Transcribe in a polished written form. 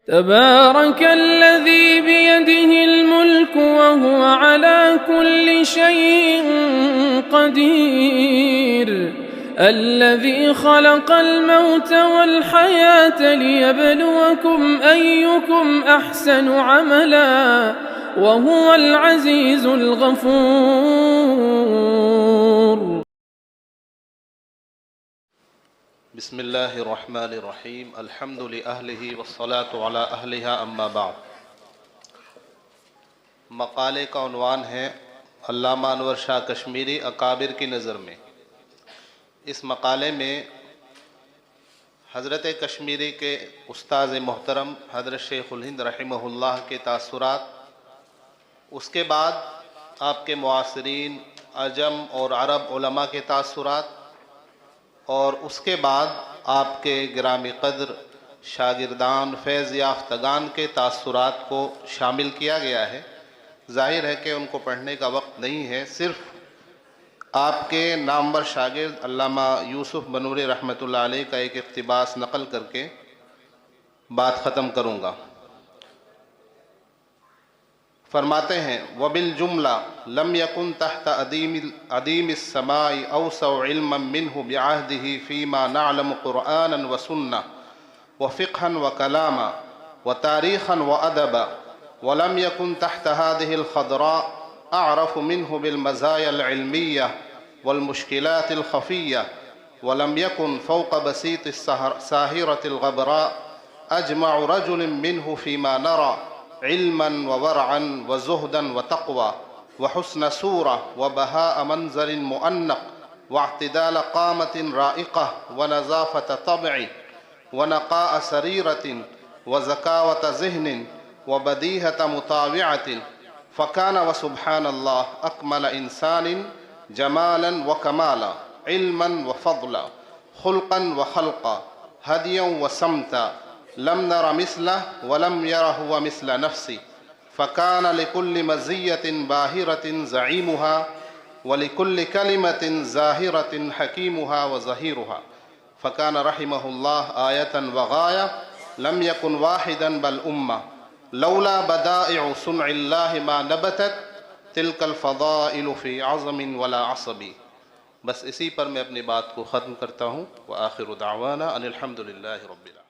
تبارك الذي بيده الملك وهو على كل شيء قدير الذي خلق الموت والحياة ليبلوكم أيكم أحسن عملا وهو العزيز الغفور. بسم اللہ الرحمن الرحیم الحمد لأہلہ والصلاة علی اہلہا اما بعد. مقالے کا عنوان ہے علامہ انور شاہ کشمیری اکابر کی نظر میں. اس مقالے میں حضرت کشمیری کے استاذ محترم حضرت شیخ الہند رحمہ اللہ کے تاثرات، اس کے بعد آپ کے معاصرین عجم اور عرب علماء کے تاثرات، اور اس کے بعد آپ کے گرامی قدر شاگردان فیض یافتگان کے تاثرات کو شامل کیا گیا ہے. ظاہر ہے کہ ان کو پڑھنے کا وقت نہیں ہے، صرف آپ کے نامور شاگرد علامہ یوسف بنوری رحمۃ اللہ علیہ کا ایک اقتباس نقل کر کے بات ختم کروں گا. فرماتے ہیں وبالجملہ لم يكن تحت عدیم السماء اوسع علما منه بعهده فيما نعلم قرآنا وسنة وفقها وكلاما وتاريخا وأدبا، ولم يكن تحت هذه الخضراء أعرف منه بالمزايا العلمية والمشكلات الخفية، ولم يكن فوق بسيط الساهرة الغبراء أجمع رجل منه فيما نرى علما وورعا وزهدا وتقوى وحسن صورة وبهاء منظر مؤنق واعتدال قامة رائقة ونظافة طبع ونقاء سريرة وزكاوة ذهن وبديهة مطاوعة، فكان وسبحان الله أكمل إنسان جمالا وكمالا، علما وفضلا، خلقا وخلقا، هديا وسمتا، لم نر مثله ولم ير هو مثل نفسه، فكان لكل مزية باهرة زعيمها ولكل كلمة زاهرة حكيمها وظهيرها، فكان رحمه الله آية وغاية، لم يكن واحدا بل أمة، لولا بدائع صنع الله ما نبتت تلك الفضائل في عظم ولا عصب. بس اسی پر میں اپنی بات کو ختم کرتا ہوں. وآخر دعوانا ان الحمد للہ رب العالمین.